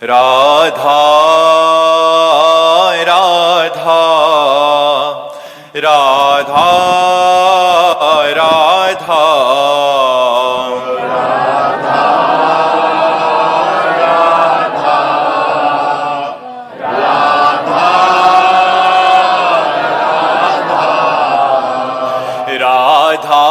राधा राधा राधा राधा राधा राधा राधा राधा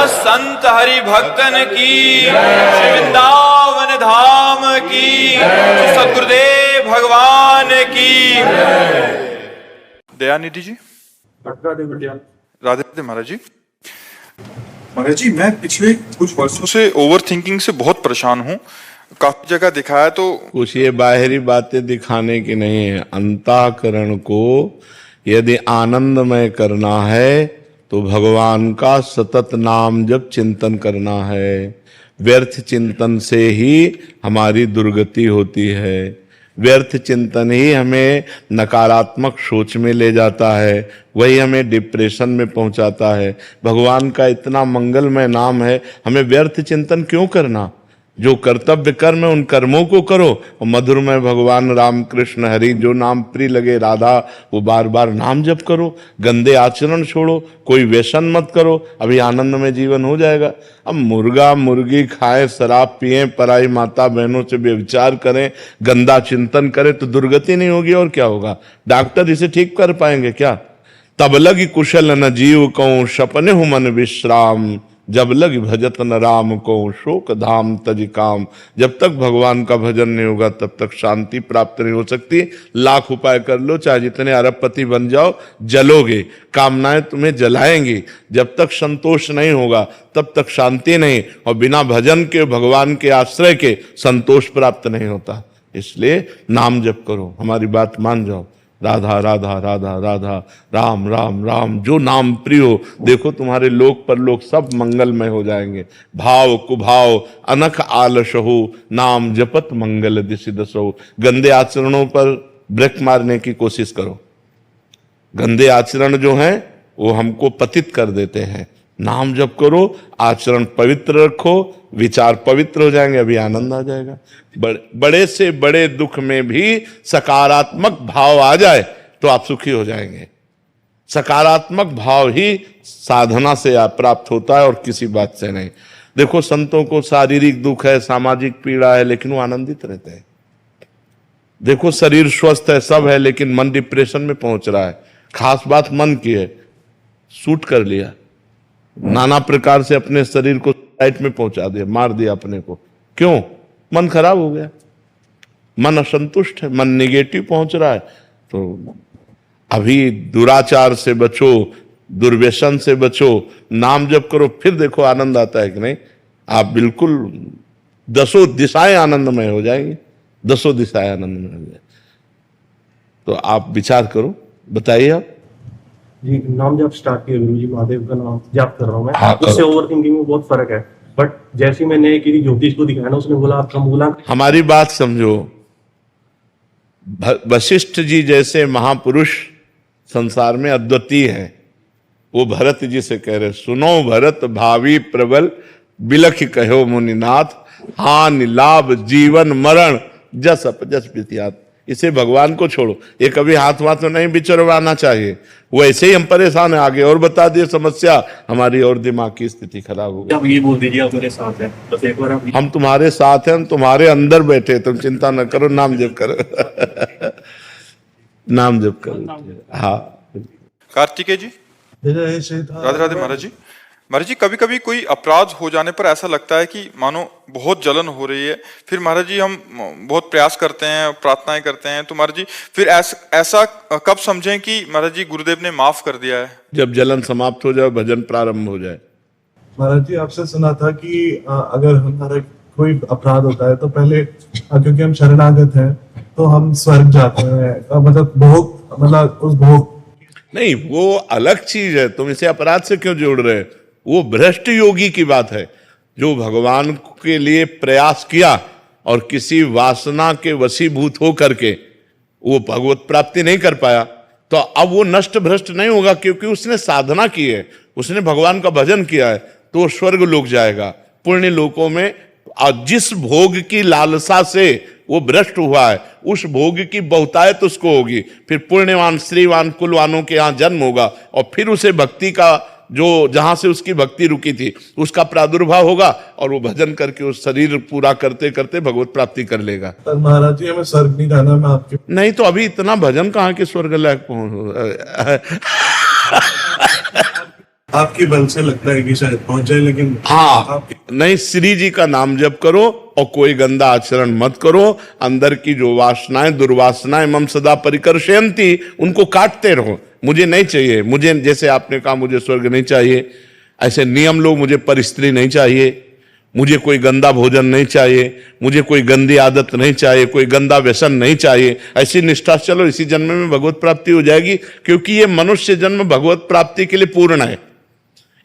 संत हरि भक्तन की, श्री वृंदावन धाम की, श्री सद्गुरुदेव भगवान की। दयानिधि जी, राधे राधे महाराज जी। महाराज जी, मैं पिछले कुछ वर्षों से ओवर थिंकिंग से बहुत परेशान हूँ। काफी जगह दिखाया तो कुछ ये बाहरी बातें दिखाने की नहीं है। अंतःकरण को यदि आनंदमय करना है तो भगवान का सतत नाम जब चिंतन करना है। व्यर्थ चिंतन से ही हमारी दुर्गति होती है। व्यर्थ चिंतन ही हमें नकारात्मक सोच में ले जाता है, वही हमें डिप्रेशन में पहुंचाता है। भगवान का इतना मंगलमय नाम है, हमें व्यर्थ चिंतन क्यों करना? जो कर्तव्य कर्म है उन कर्मों को करो, और मधुरमय भगवान राम कृष्ण हरि जो नाम प्रिय लगे राधा, वो बार बार नाम जप करो। गंदे आचरण छोड़ो, कोई व्यसन मत करो, अभी आनंद में जीवन हो जाएगा। अब मुर्गा मुर्गी खाएं, शराब पिएं, पराई माता बहनों से व्यभिचार करें, गंदा चिंतन करें तो दुर्गति नहीं होगी और क्या होगा? डॉक्टर इसे ठीक कर पाएंगे क्या? तब लगी कुशल न जीव कहूं, सपने हूं मन विश्राम, जब लग भजत न राम को शोक धाम तज काम। जब तक भगवान का भजन नहीं होगा तब तक शांति प्राप्त नहीं हो सकती। लाख उपाय कर लो, चाहे जितने अरबपति बन जाओ, जलोगे, कामनाएं तुम्हें जलाएंगी। जब तक संतोष नहीं होगा तब तक शांति नहीं, और बिना भजन के, भगवान के आश्रय के संतोष प्राप्त नहीं होता। इसलिए नाम जप करो, हमारी बात मान जाओ। राधा राधा राधा राधा, राम राम राम, जो नाम प्रिय हो। देखो तुम्हारे लोक परलोक सब मंगलमय हो जाएंगे। भाव कुभाव अनख आलस हो, नाम जपत मंगल दिशि दसो। गंदे आचरणों पर ब्रेक मारने की कोशिश करो। गंदे आचरण जो हैं वो हमको पतित कर देते हैं। नाम जप करो, आचरण पवित्र रखो, विचार पवित्र हो जाएंगे, अभी आनंद आ जाएगा। बड़े से बड़े दुख में भी सकारात्मक भाव आ जाए तो आप सुखी हो जाएंगे। सकारात्मक भाव ही साधना से प्राप्त होता है और किसी बात से नहीं। देखो संतों को शारीरिक दुख है, सामाजिक पीड़ा है, लेकिन वो आनंदित रहते हैं। देखो शरीर स्वस्थ है, सब है, लेकिन मन डिप्रेशन में पहुंच रहा है। खास बात मन की है, शूट कर लिया, नाना प्रकार से अपने शरीर को साइड में पहुंचा दिया, मार दिया अपने को। क्यों? मन खराब हो गया, मन असंतुष्ट है, मन निगेटिव पहुंच रहा है। तो अभी दुराचार से बचो, दुर्व्यसन से बचो, नाम जप करो, फिर देखो आनंद आता है कि नहीं। आप बिल्कुल 10 दिशाएं आनंदमय हो जाएंगी, 10 दिशाएं आनंदमय हो जाएंगी। तो आप विचार करो, बताइए आप। जी, नाम जब स्टार्ट किया गुरु जी, महादेव का नाम जाप कर रहा हूँ मैं। हाँ, करो। उससे ओवर थिंकिंग में बहुत फर्क है। बट जैसे मैंने किसी ज्योतिष को दिखाया ना, उसने बोला आपका मूलांक। हमारी बात समझो, वशिष्ठ जी जैसे महापुरुष संसार में अद्वितीय हैं। वो भरत जी से कह रहे, सुनो भरत भावी प्रबल, बिलख कहो मुनिनाथ, हान लाभ जीवन मरण जस अपजस विद्यात। इसे भगवान को छोड़ो, ये कभी हाथ में नहीं विचरवाना चाहिए। वो ऐसे ही हम परेशान है, आगे और बता दिए समस्या, हमारी और दिमाग की स्थिति खराब हो गई। आप ये बोल दीजिए आप मेरे साथ हैं, बस एक बार आप। हम तुम्हारे साथ हैं, हम तुम्हारे अंदर बैठे, तुम चिंता न करो, नाम जप करो नाम जप करो। हाँ कार्तिकेय जी, राधे राधे महाराज जी। महाराज जी, कभी कभी कोई अपराध हो जाने पर ऐसा लगता है कि मानो बहुत जलन हो रही है, फिर महाराज जी हम बहुत प्रयास करते हैं, प्रार्थनाएं करते हैं, तो महाराज जी फिर ऐसा कब समझें कि महाराज जी गुरुदेव ने माफ कर दिया है? जब जलन समाप्त हो जाए, भजन प्रारंभ हो जाए। महाराज जी, आपसे सुना था कि अगर हमारा कोई अपराध होता है तो पहले क्योंकि हम शरणागत हैं तो हम स्वर्ग जाते हैं, मतलब भोग, मतलब उस भोग। नहीं, वो अलग चीज है, तुम इसे अपराध से क्यों जोड़ रहे हो? वो भ्रष्ट योगी की बात है, जो भगवान के लिए प्रयास किया और किसी वासना के वशीभूत हो करके वो भगवत प्राप्ति नहीं कर पाया, तो अब वो नष्ट भ्रष्ट नहीं होगा, क्योंकि उसने साधना की है, उसने भगवान का भजन किया है, तो वो स्वर्ग लोक जाएगा, पुण्य लोकों में। और जिस भोग की लालसा से वो भ्रष्ट हुआ है, उस भोग की बहुतायत उसको होगी, फिर पुण्यवान श्रीवान कुलवानों के यहाँ जन्म होगा, और फिर उसे भक्ति का, जो जहां से उसकी भक्ति रुकी थी, उसका प्रादुर्भाव होगा, और वो भजन करके उस शरीर पूरा करते करते भगवत प्राप्ति कर लेगा। पर महाराज जी, हमें स्वर्ग नहीं जाना, मैं आपके। नहीं तो अभी इतना भजन कहाँ के स्वर्ग लायक पहुंच आपकी बल से लगता है कि शायद पहुंच जाए, लेकिन हाँ नहीं, श्री जी का नाम जप करो और कोई गंदा आचरण मत करो। अंदर की जो वासनाएं, दुर्वासनाएं मम सदा परिकर्षयन्ति, उनको काटते रहो। मुझे नहीं चाहिए, मुझे जैसे आपने कहा मुझे स्वर्ग नहीं चाहिए, ऐसे नियम लो, मुझे परिस्त्री नहीं चाहिए, मुझे कोई गंदा भोजन नहीं चाहिए, मुझे कोई गंदी आदत नहीं चाहिए, कोई गंदा व्यसन नहीं चाहिए, ऐसी निष्ठा से चलो, इसी जन्म में भगवत प्राप्ति हो जाएगी। क्योंकि ये मनुष्य जन्म भगवत प्राप्ति के लिए पूर्ण है,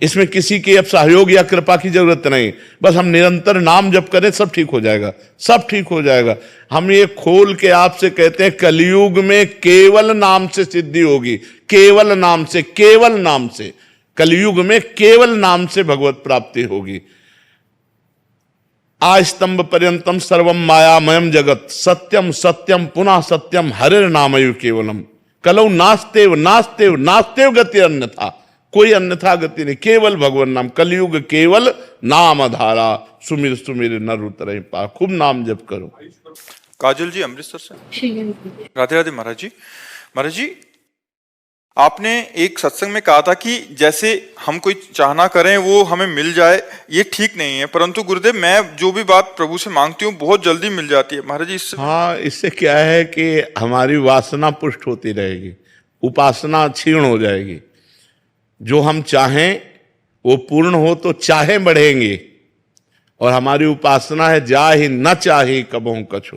इसमें किसी की अब सहयोग या कृपा की जरूरत नहीं। बस हम निरंतर नाम जप करें, सब ठीक हो जाएगा, सब ठीक हो जाएगा। हम ये खोल के आपसे कहते हैं, कलयुग में केवल नाम से सिद्धि होगी, केवल नाम से, केवल नाम से, कलयुग में केवल नाम से भगवत प्राप्ति होगी। आस्तंभ पर्यंतम सर्वम मायामयम जगत, सत्यम सत्यम पुनः सत्यम, हरिर नामयु केवलम, कलौ नास्तेव नास्तेव नास्तेव गति अन्यथा, कोई अन्यथा गति नहीं, केवल भगवान नाम। कलयुग केवल नाम आधारा, सुमिर सुमिर नर उतरहि पार। खूब नाम जप करो। काजल जी अमृतसर से, राधे राधे महाराज जी। महाराज जी, आपने एक सत्संग में कहा था कि जैसे हम कोई चाहना करें वो हमें मिल जाए, ये ठीक नहीं है, परंतु गुरुदेव मैं जो भी बात प्रभु से मांगती हूँ बहुत जल्दी मिल जाती है। महाराज जी इससे, हाँ, इससे क्या है कि हमारी वासना पुष्ट होती रहेगी, उपासना क्षीण हो जाएगी। जो हम चाहें वो पूर्ण हो तो चाहे बढ़ेंगे, और हमारी उपासना है जा ही न चाहे कबहु कछु,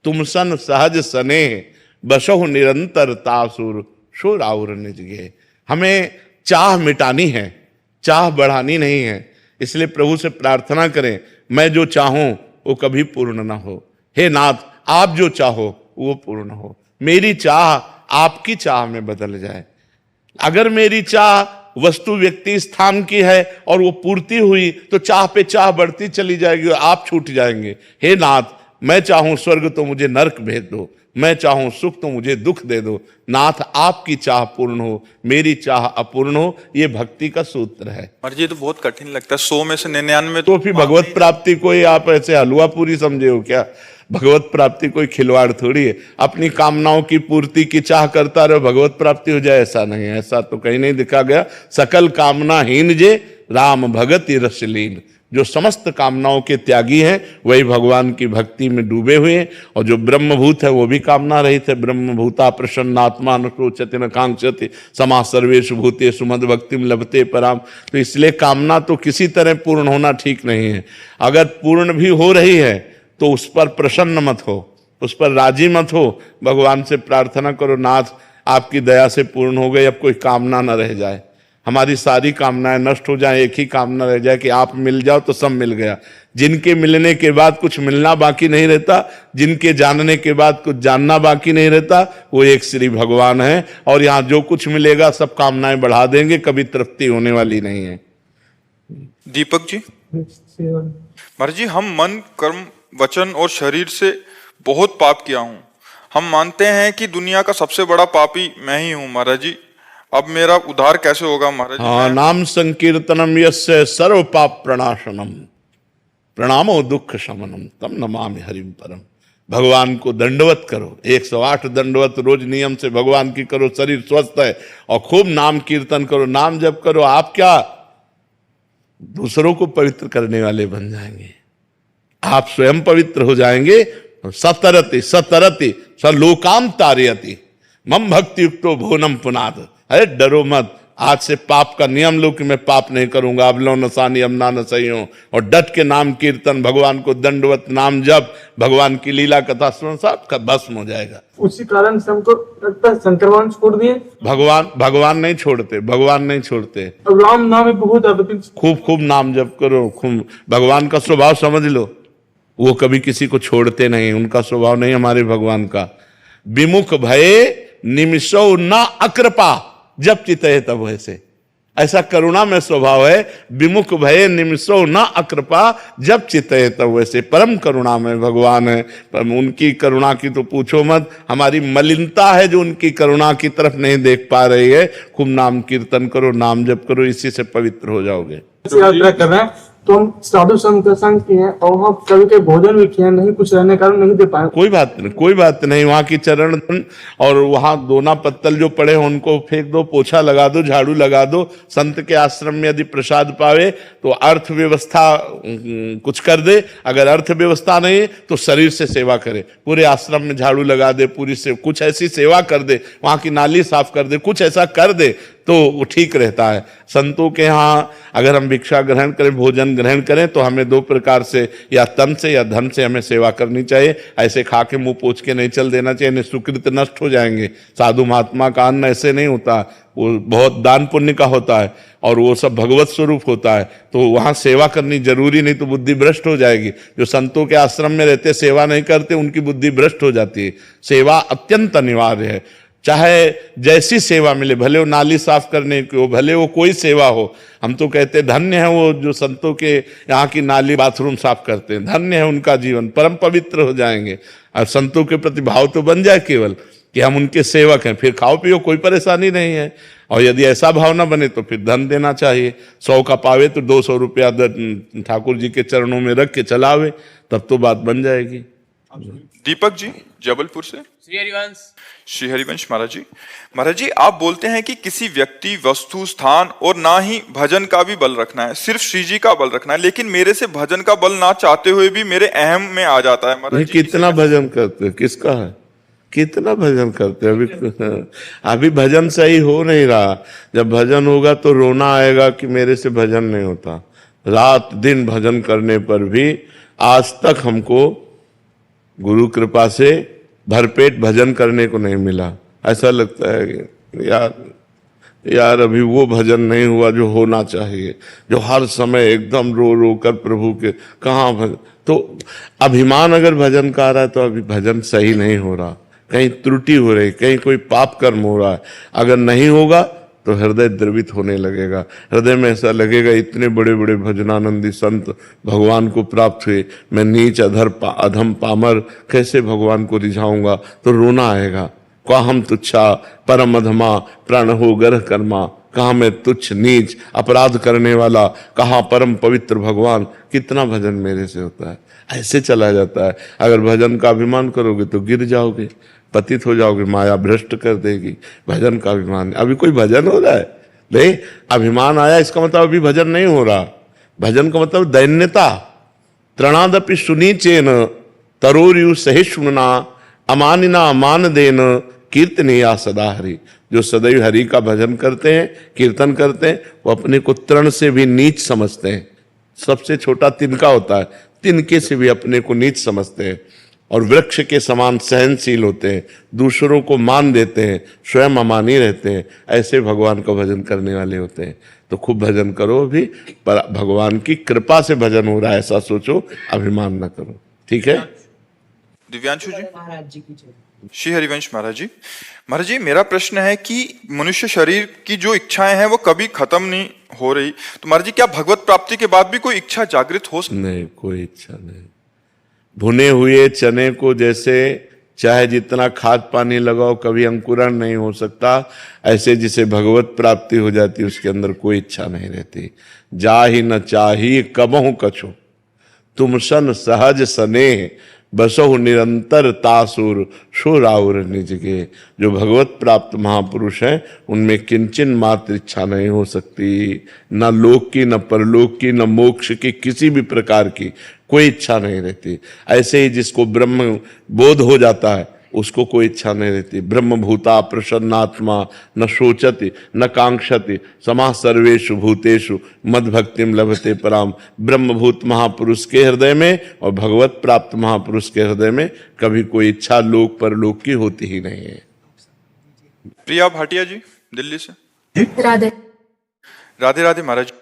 तुम सन सहज सने बसहु निरंतर तासुर शो राउर निज गे। हमें चाह मिटानी है, चाह बढ़ानी नहीं है। इसलिए प्रभु से प्रार्थना करें, मैं जो चाहूं वो कभी पूर्ण ना हो। हे नाथ, आप जो चाहो वो पूर्ण हो, मेरी चाह आपकी चाह में बदल जाए। अगर मेरी चाह वस्तु व्यक्ति स्थान की है और वो पूर्ति हुई तो चाह पे चाह बढ़ती चली जाएगी और आप छूट जाएंगे। हे नाथ, मैं चाहूं स्वर्ग तो मुझे नरक भेज दो, मैं चाहूं सुख तो मुझे दुख दे दो। नाथ, आपकी चाह पूर्ण हो, मेरी चाह अपूर्ण हो। ये भक्ति का सूत्र है। महाराज जी तो बहुत कठिन लगता है, 100 में से 99 तो फिर भगवत प्राप्ति कोई आप ऐसे हलवा पूरी समझे हो क्या? भगवत प्राप्ति कोई खिलवाड़ थोड़ी है। अपनी कामनाओं की पूर्ति की चाह करता रहो, भगवत प्राप्ति हो जाए, ऐसा नहीं है। ऐसा तो कहीं नहीं लिखा गया। सकल कामना हीन जे राम भगति रसलीन, जो समस्त कामनाओं के त्यागी हैं वही भगवान की भक्ति में डूबे हुए हैं, और जो ब्रह्मभूत है वो भी कामना रहित है। ब्रह्मभूता प्रसन्नात्मा न शोचति न कांक्षति समा सर्वेषु भूतेषु मद भक्तिम लभते पराम। तो इसलिए कामना तो किसी तरह पूर्ण होना ठीक नहीं है। अगर पूर्ण भी हो रही है तो उस पर प्रसन्न मत हो, उस पर राजी मत हो। भगवान से प्रार्थना करो, नाथ आपकी दया से पूर्ण हो गई, अब कोई कामना न रह जाए, हमारी सारी कामनाएं नष्ट हो जाए, एक ही कामना रह जाए कि आप मिल जाओ तो सब मिल गया। जिनके मिलने के बाद कुछ मिलना बाकी नहीं रहता, जिनके जानने के बाद कुछ जानना बाकी नहीं रहता, वो एक श्री भगवान है। और यहाँ जो कुछ मिलेगा सब कामनाएं बढ़ा देंगे, कभी तृप्ति होने वाली नहीं है। दीपक जी, महाराज जी, हम मन कर्म वचन और शरीर से बहुत पाप किया हूं। हम मानते हैं कि दुनिया का सबसे बड़ा पापी मैं ही हूं महाराज जी, अब मेरा उद्धार कैसे होगा महाराज जी? हाँ, नाम संकीर्तनम यस्य सर्व पाप प्रणाशनम प्रणामो दुख शमनम तम नमामि हरिम परम। भगवान को दंडवत करो, 108 दंडवत रोज नियम से भगवान की करो, शरीर स्वस्थ है, और खूब नाम कीर्तन करो, नाम जप करो। आप क्या दूसरों को पवित्र करने वाले बन जाएंगे, आप स्वयं पवित्र हो जाएंगे। सतरति सतरति सलोकाम तारयति मम भक्ति युक्तो भुवनम पुनाद। अरे डरो मत, आज से पाप का नियम लो कि मैं पाप नहीं करूंगा, अब लो नसानी अमना न सही हो, और डट के नाम कीर्तन, भगवान को दंडवत नाम जप, भगवान की लीला कथा सुन, सब का भस्म हो जाएगा। उसी कारण से हमको लगता है शंकर भगवान छोड़ दिए। भगवान नहीं छोड़ते, भगवान नहीं छोड़ते। अब राम नाम में बहुत है, खूब नाम जप करो, खूब। भगवान का स्वभाव समझ लो, वो कभी किसी को छोड़ते नहीं, उनका स्वभाव नहीं हमारे भगवान का। विमुख भये निमिषो न अकृपा जब चितये तब वैसे, ऐसा करुणा में स्वभाव है। विमुख भये निमिषो न अकृपा जब चितये तब वैसे, परम करुणा में भगवान है। पर उनकी करुणा की तो पूछो मत, हमारी मलिनता है जो उनकी करुणा की तरफ नहीं देख पा रही है। खूब नाम कीर्तन करो, नाम जप करो, इसी से पवित्र हो जाओगे। यात्रा कर रहे हैं तो हम साधु संत का संग किए हैं, और वहाँ कभी कभी भोजन भी किए, नहीं कुछ रहने कारण नहीं दे पाए। कोई बात नहीं, कोई बात नहीं। वहाँ की चरण और वहाँ दोना पत्तल जो पड़े हैं उनको फेंक दो, पोछा लगा दो, झाड़ू लगा दो। संत के आश्रम में यदि प्रसाद पावे तो अर्थव्यवस्था कुछ कर दे, अगर अर्थव्यवस्था नहीं तो शरीर से सेवा करे, पूरे आश्रम में झाड़ू लगा दे, पूरी से कुछ ऐसी सेवा कर दे, वहाँ की नाली साफ कर दे, कुछ ऐसा कर दे तो वो ठीक रहता है। संतों के यहाँ अगर हम भिक्षा ग्रहण करें, भोजन ग्रहण करें, तो हमें 2 प्रकार से, या तन से या धन से हमें सेवा करनी चाहिए। ऐसे खा के मुंह पोछ के नहीं चल देना चाहिए, नहीं सुकृत नष्ट हो जाएंगे। साधु महात्मा का अन्न ऐसे नहीं होता, वो बहुत दान पुण्य का होता है, और वो सब भगवत स्वरूप होता है। तो वहाँ सेवा करनी जरूरी, नहीं तो बुद्धि भ्रष्ट हो जाएगी। जो संतों के आश्रम में रहते सेवा नहीं करते, उनकी बुद्धि भ्रष्ट हो जाती है। सेवा अत्यंत अनिवार्य है, चाहे जैसी सेवा मिले, भले वो नाली साफ करने की हो, भले वो कोई सेवा हो। हम तो कहते धन्य है वो जो संतों के यहाँ की नाली बाथरूम साफ करते हैं, धन्य है उनका जीवन, परम पवित्र हो जाएंगे। और संतों के प्रति भाव तो बन जाए केवल कि हम उनके सेवक हैं, फिर खाओ पियो, कोई परेशानी नहीं है। और यदि ऐसा भाव ना बने तो फिर धन देना चाहिए। 100 का पावे तो 200 रुपया ठाकुर जी के चरणों में रख के चलावे, तब तो बात बन जाएगी। दीपक जी, जबलपुर से। श्री हरिवंश महाराज जी, आप बोलते हैं कि किसी व्यक्ति, वस्तु, स्थान और ना ही भजन का भी बल रखना है, सिर्फ श्री जी का बल रखना है। लेकिन मेरे से भजन का बल ना चाहते हुए भी मेरे अहम में आ जाता है महाराज जी। कितना भजन करते, किसका है, कितना भजन करते? अभी भजन सही हो नहीं रहा। जब भजन होगा तो रोना आएगा कि मेरे से भजन नहीं होता। रात दिन भजन करने पर भी आज तक हमको गुरु कृपा से भरपेट भजन करने को नहीं मिला। ऐसा लगता है कि यार अभी वो भजन नहीं हुआ जो होना चाहिए, जो हर समय एकदम रो रो कर प्रभु के, कहाँ भजन। तो अभिमान अगर भजन का आ रहा है तो अभी भजन सही नहीं हो रहा, कहीं त्रुटि हो रही, कहीं कोई पाप कर्म हो रहा है। अगर नहीं होगा तो हृदय द्रवित होने लगेगा, हृदय में ऐसा लगेगा इतने बड़े बड़े भजनानंदी संत भगवान को प्राप्त हुए, मैं नीच अधम पामर कैसे भगवान को रिझाऊंगा। तो रोना आएगा, क्या हम तुच्छा परम अधमा प्राण हो गर्ह कर्मा, कहाँ मैं तुच्छ नीच अपराध करने वाला, कहाँ परम पवित्र भगवान, कितना भजन मेरे से होता है। ऐसे चला जाता है। अगर भजन का अभिमान करोगे तो गिर जाओगे, पतित हो जाओगे, माया भ्रष्ट कर देगी। भजन का अभिमान, अभी कोई भजन हो रहा है नहीं, अभिमान आया इसका मतलब अभी भजन नहीं हो रहा। भजन का मतलब दैन्यता। त्रणादपि सुनीचेन तरोरयु सहिष्णुना अमानिना अमान देन कीर्तनीया सदा हरि। जो सदैव हरि का भजन करते हैं, कीर्तन करते हैं, वो अपने को तृण से भी नीच समझते हैं। सबसे छोटा तिनका होता है, तिनके से भी अपने को नीच समझते हैं और वृक्ष के समान सहनशील होते हैं, दूसरों को मान देते हैं, स्वयं अमानी रहते हैं। ऐसे भगवान का भजन करने वाले होते हैं। तो खूब भजन करो भी, पर भगवान की कृपा से भजन हो रहा है ऐसा सोचो, अभिमान न करो। ठीक है। दिव्यांशु जी। महाराज जी की जय। श्री हरिवंश महाराज जी। महाराज जी, मेरा प्रश्न है कि मनुष्य शरीर की जो इच्छाएं हैं वो कभी खत्म नहीं हो रही, तो महाराज जी क्या भगवत प्राप्ति के बाद भी कोई इच्छा जागृत हो सकती? नहीं, कोई इच्छा नहीं। भुने हुए चने को जैसे चाहे जितना खाद पानी लगाओ कभी अंकुरण नहीं हो सकता, ऐसे जिसे भगवत प्राप्ति हो जाती उसके अंदर कोई इच्छा नहीं रहती। जा ही न चाही कबहु कछु तुम सन सहज सने बसहु निरंतर तासुर शोराउर निज के। जो भगवत प्राप्त महापुरुष हैं उनमें किंचन मात्र इच्छा नहीं हो सकती, न लोक की, न परलोक की, न मोक्ष की, किसी भी प्रकार की कोई इच्छा नहीं रहती। ऐसे ही जिसको ब्रह्म बोध हो जाता है उसको कोई इच्छा नहीं रहती। ब्रह्मभूता प्रसन्नात्मा न शोचति न कांक्षति समाः सर्वेषु भूतेषु मद्भक्तिम लभते पराम। ब्रह्मभूत महापुरुष के हृदय में और भगवत प्राप्त महापुरुष के हृदय में कभी कोई इच्छा लोक परलोक की होती ही नहीं है। प्रिया भाटिया जी दिल्ली से। राधे राधे राधे महाराज।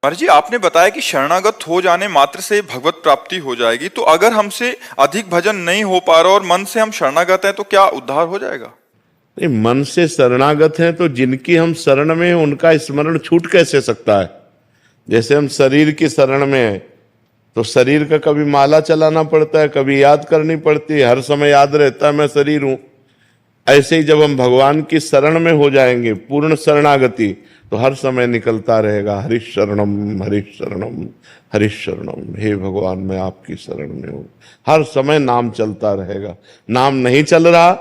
महाराज जी, आपने बताया कि शरणागत हो जाने मात्र से भगवत प्राप्ति हो जाएगी, तो अगर हमसे अधिक भजन नहीं हो पा रहा और मन से हम शरणागत हैं तो क्या उद्धार हो जाएगा? नहीं, मन से शरणागत हैं तो जिनकी हम शरण में हैं उनका स्मरण छूट कैसे सकता है? जैसे हम शरीर की शरण में हैं तो शरीर का कभी माला चलाना पड़ता है, कभी याद करनी पड़ती है, हर समय याद रहता है मैं शरीर हूं। ऐसे ही जब हम भगवान की शरण में हो जाएंगे, पूर्ण शरणागति, तो हर समय निकलता रहेगा हरिश शरणम हरिश शरणम हरिश शरणम। हे भगवान मैं आपकी शरण में हूँ। हर समय नाम चलता रहेगा। नाम नहीं चल रहा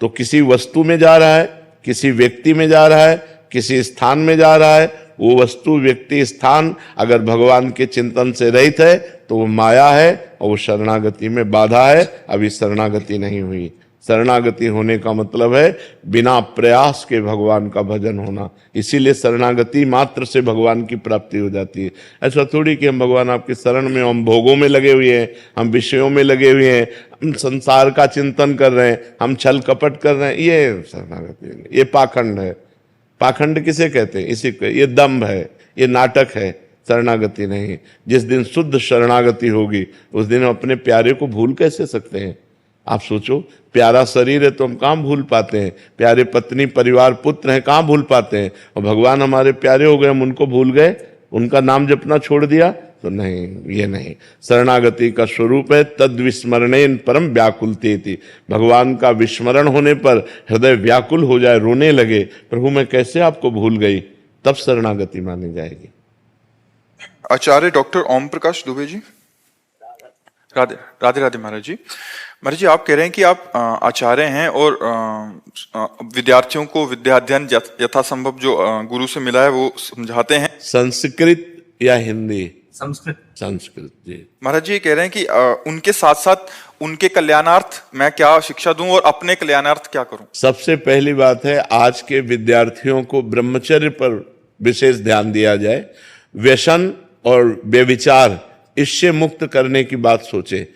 तो किसी वस्तु में जा रहा है, किसी व्यक्ति में जा रहा है, किसी स्थान में जा रहा है। वो वस्तु व्यक्ति स्थान अगर भगवान के चिंतन से रहित है तो वो माया है और वो शरणागति में बाधा है। अभी शरणागति नहीं हुई। शरणागति होने का मतलब है बिना प्रयास के भगवान का भजन होना। इसीलिए शरणागति मात्र से भगवान की प्राप्ति हो जाती है। ऐसा थोड़ी कि हम भगवान आपकी शरण में, हम भोगों में लगे हुए हैं, हम विषयों में लगे हुए हैं, हम संसार का चिंतन कर रहे हैं, हम छल कपट कर रहे हैं, ये शरणागति नहीं, ये पाखंड है। पाखंड किसे कहते हैं? इसी को, ये दम्भ है, ये नाटक है, शरणागति नहीं। जिस दिन शुद्ध शरणागति होगी उस दिन हम अपने प्यारे को भूल कैसे सकते हैं? आप सोचो, प्यारा शरीर है तो हम कहाँ भूल पाते हैं? प्यारे पत्नी परिवार पुत्र हैं, कहाँ भूल पाते हैं? और भगवान हमारे प्यारे हो गए, हम उनको भूल गए, उनका नाम जपना छोड़ दिया? तो नहीं, ये नहीं। शरणागति का स्वरूप है तद विस्मरणेन परम व्याकुलतेति। भगवान का विस्मरण होने पर हृदय व्याकुल हो जाए, रोने लगे, प्रभु मैं कैसे आपको भूल गई, तब शरणागति मानी जाएगी। आचार्य डॉक्टर ओम प्रकाश दुबे जी। राधे राधे राधे महाराज जी। महाराज जी, आप कह रहे हैं कि आप आचार्य हैं और विद्यार्थियों को विद्याध्ययन यथासंभव जो गुरु से मिला है वो समझाते हैं। संस्कृत या हिंदी? संस्कृत। संस्कृत जी। महाराज जी ये कह रहे हैं कि उनके साथ साथ उनके कल्याणार्थ मैं क्या शिक्षा दूं और अपने कल्याणार्थ क्या करूं? सबसे पहली बात है आज के विद्यार्थियों को ब्रह्मचर्य पर विशेष ध्यान दिया जाए। व्यसन और व्यभिचार इससे मुक्त करने की बात सोचे।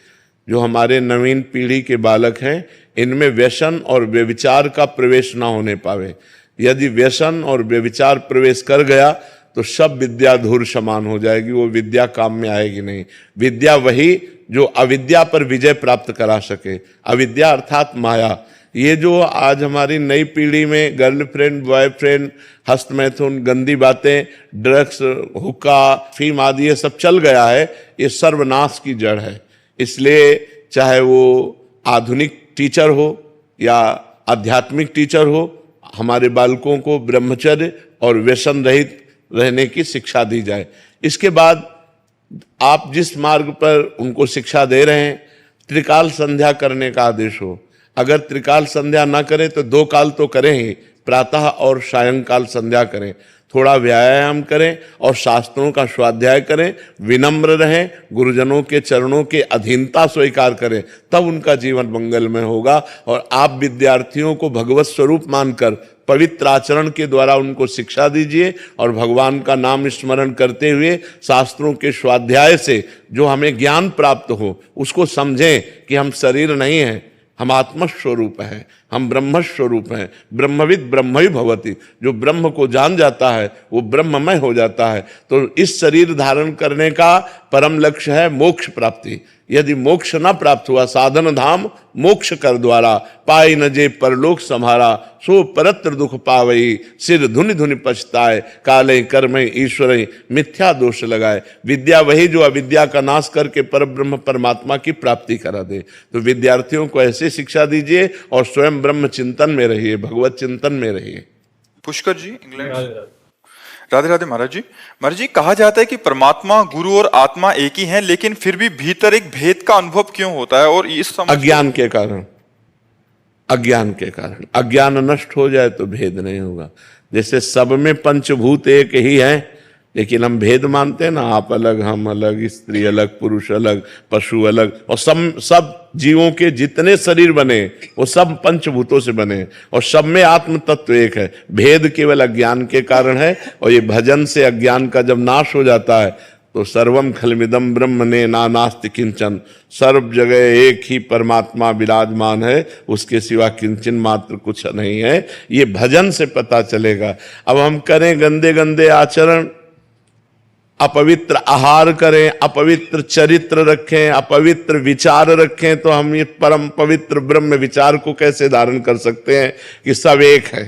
जो हमारे नवीन पीढ़ी के बालक हैं इनमें व्यसन और व्यभिचार का प्रवेश ना होने पावे। यदि व्यसन और व्यभिचार प्रवेश कर गया तो सब विद्या धूर समान हो जाएगी, वो विद्या काम में आएगी नहीं। विद्या वही जो अविद्या पर विजय प्राप्त करा सके। अविद्या अर्थात माया। ये जो आज हमारी नई पीढ़ी में गर्लफ्रेंड बॉयफ्रेंड, हस्त मैथुन, गंदी बातें, ड्रग्स, हुक्का, फीम आदि ये सब चल गया है, ये सर्वनाश की जड़ है। इसलिए चाहे वो आधुनिक टीचर हो या आध्यात्मिक टीचर हो, हमारे बालकों को ब्रह्मचर्य और व्यसन रहित रहने की शिक्षा दी जाए। इसके बाद आप जिस मार्ग पर उनको शिक्षा दे रहे हैं, त्रिकाल संध्या करने का आदेश हो। अगर त्रिकाल संध्या ना करें तो 2 काल तो करें ही, प्रातः और सायंकाल संध्या करें। थोड़ा व्यायाम करें और शास्त्रों का स्वाध्याय करें, विनम्र रहें, गुरुजनों के चरणों के अधीनता स्वीकार करें, तब उनका जीवन मंगलमय होगा। और आप विद्यार्थियों को भगवत स्वरूप मानकर पवित्र आचरण के द्वारा उनको शिक्षा दीजिए और भगवान का नाम स्मरण करते हुए शास्त्रों के स्वाध्याय से जो हमें ज्ञान प्राप्त हो उसको समझें कि हम शरीर नहीं हैं, हम आत्मस्वरूप हैं, हम ब्रह्मस्वरूप हैं। ब्रह्मविद ब्रह्म ही भवति, जो ब्रह्म को जान जाता है वो ब्रह्ममय हो जाता है। तो इस शरीर धारण करने का परम लक्ष्य है मोक्ष प्राप्ति। यदि मोक्ष न प्राप्त हुआ, साधन धाम मोक्ष कर द्वारा, पाई न जे परलोक सम्हारा, सो परत्र दुख पावई, सिर धुनि धुनि पछताए, काले कर्म ईश्वर मिथ्या दोष लगाए। विद्या वही जो अविद्या का नाश करके परब्रह्म परमात्मा की प्राप्ति करा दे। तो विद्यार्थियों को ऐसे शिक्षा दीजिए और स्वयं ब्रह्म चिंतन में रहिए, भगवत चिंतन में रहिए। पुष्कर जी, इंग्लैंड से। राधे राधे महाराज जी। महाराज जी, कहा जाता है कि परमात्मा, गुरु और आत्मा एक ही हैं, लेकिन फिर भी भीतर एक भेद का अनुभव क्यों होता है? और इस समझ अज्ञान के कारण, अज्ञान के कारण। अज्ञान नष्ट हो जाए तो भेद नहीं होगा। जैसे सब में पंचभूत एक ही हैं, लेकिन हम भेद मानते हैं ना, आप अलग हम अलग, स्त्री अलग पुरुष अलग, पशु अलग, और सब जीवों के जितने शरीर बने वो सब पंचभूतों से बने और सब में आत्म तत्व एक है। भेद केवल अज्ञान के कारण है। और ये भजन से अज्ञान का जब नाश हो जाता है तो सर्वम खलमिदम ब्रह्म ने नास्ति किंचन, सर्व जगह एक ही परमात्मा विराजमान है, उसके सिवा किंचन मात्र कुछ नहीं है। ये भजन से पता चलेगा। अब हम करें गंदे गंदे आचरण, अपवित्र आहार करें, अपवित्र चरित्र रखें, अपवित्र विचार रखें, तो हम ये परम पवित्र ब्रह्म विचार को कैसे धारण कर सकते हैं कि सब एक है?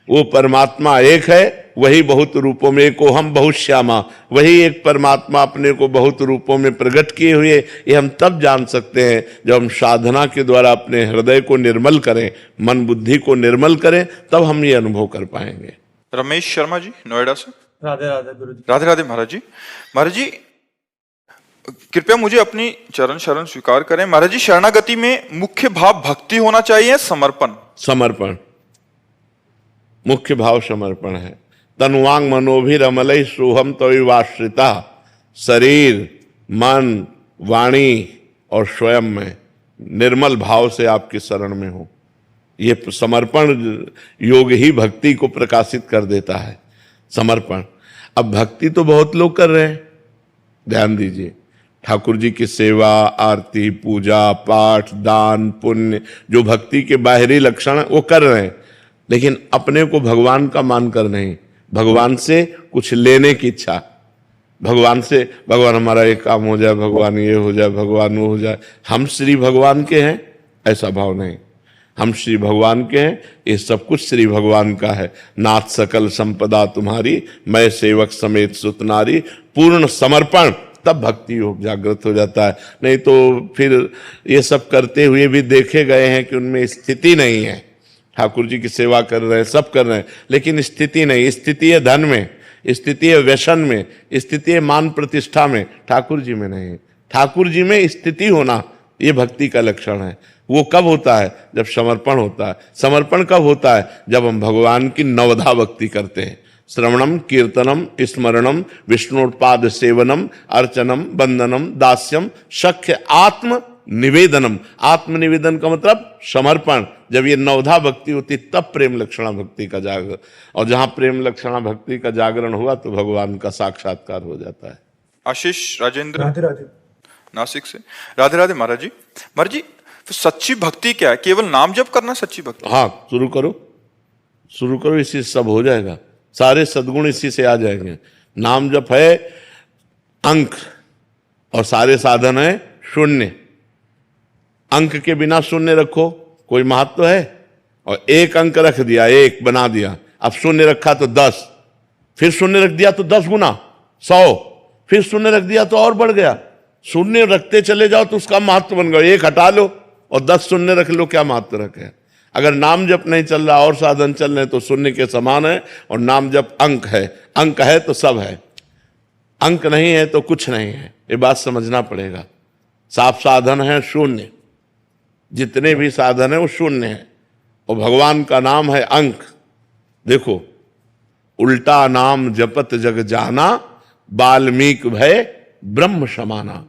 वो परमात्मा एक है, वही बहुत रूपों में, को हम बहुत श्यामा, वही एक परमात्मा अपने को बहुत रूपों में प्रकट किए हुए। ये हम तब जान सकते हैं जब हम साधना के द्वारा अपने हृदय को निर्मल करें, मन बुद्धि को निर्मल करें, तब हम ये अनुभव कर पाएंगे। रमेश शर्मा जी, नोएडा से। राधे राधे गुरु जी। राधे राधे महाराज जी। महाराज जी, कृपया मुझे अपनी चरण शरण स्वीकार करें। महाराज जी, शरणागति में मुख्य भाव भक्ति होना चाहिए, समर्पण? समर्पण, मुख्य भाव समर्पण है। तनुवांग मनोभिरमलई सोहम तविवाश्रिता, शरीर मन वाणी और स्वयं में निर्मल भाव से आपकी शरण में हो। ये समर्पण योग ही भक्ति को प्रकाशित कर देता है, समर्पण। अब भक्ति तो बहुत लोग कर रहे हैं, ध्यान दीजिए। ठाकुर जी की सेवा, आरती, पूजा पाठ, दान, पुण्य, जो भक्ति के बाहरी लक्षण वो कर रहे हैं, लेकिन अपने को भगवान का मानकर नहीं, भगवान से कुछ लेने की इच्छा, भगवान से, भगवान हमारा एक काम हो जाए, भगवान ये हो जाए, भगवान वो हो जाए। हम श्री भगवान के हैं, ऐसा भाव नहीं। हम श्री भगवान के हैं, ये सब कुछ श्री भगवान का है। नाथ सकल संपदा तुम्हारी, मैं सेवक समेत सुत नारी। पूर्ण समर्पण, तब भक्ति योग जागृत हो जाता है। नहीं तो फिर ये सब करते हुए भी देखे गए हैं कि उनमें स्थिति नहीं है। ठाकुर जी की सेवा कर रहे हैं, सब कर रहे हैं, लेकिन स्थिति नहीं। स्थिति है धन में, स्थिति है व्यसन में, स्थिति है मान प्रतिष्ठा में, ठाकुर जी में नहीं। ठाकुर जी में स्थिति होना ये भक्ति का लक्षण है। वो कब होता है? जब समर्पण होता है। समर्पण कब होता है? जब हम भगवान की नवधा भक्ति करते हैं। श्रवणम कीर्तनम स्मरणम विष्णुपाद सेवनम अर्चनम वंदनम दास्यम सख्य आत्म निवेदनम। आत्मनिवेदन का मतलब समर्पण। जब ये नवधा भक्ति होती तब प्रेम लक्षणा भक्ति का जागरण, और जहां प्रेम लक्षणा भक्ति का जागरण हुआ तो भगवान का साक्षात्कार हो जाता है। आशीष राजेंद्र, राधे राधे। नासिक से। राधे राधे महाराज जी। महाराज जी, तो सच्ची भक्ति क्या है? केवल नाम जप करना सच्ची भक्ति? हाँ, शुरू करो, शुरू करो, इसी से सब हो जाएगा। सारे सद्गुण इसी से आ जाएंगे। नाम जप है अंक और सारे साधन है शून्य। अंक के बिना शून्य रखो, कोई महत्व है? और एक अंक रख दिया, एक बना दिया, अब शून्य रखा तो 10, फिर शून्य रख दिया तो 10 गुना 100, फिर शून्य रख दिया तो और बढ़ गया। शून्य रखते चले जाओ तो उसका महत्व बन गया। एक हटा लो और 10 शून्य रख लो, क्या महत्व रखे? अगर नाम जप नहीं चल रहा और साधन चल रहे तो शून्य के समान है। और नाम जप अंक है, अंक है तो सब है, अंक नहीं है तो कुछ नहीं है। ये बात समझना पड़ेगा। साफ साधन है शून्य, जितने भी साधन है वो शून्य है, और भगवान का नाम है अंक। देखो, उल्टा नाम जपत जग जाना, वाल्मीकि भय ब्रह्म समाना।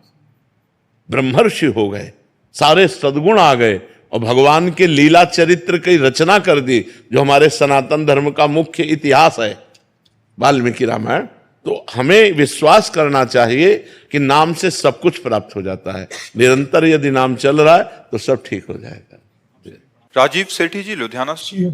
ब्रह्मर्षि हो गए, सारे सद्गुण आ गए और भगवान के लीला चरित्र की रचना कर दी, जो हमारे सनातन धर्म का मुख्य इतिहास है, वाल्मीकि रामायण। तो हमें विश्वास करना चाहिए कि नाम से सब कुछ प्राप्त हो जाता है। निरंतर यदि नाम चल रहा है तो सब ठीक हो जाएगा। राजीव सेठी जी लुधियाना से।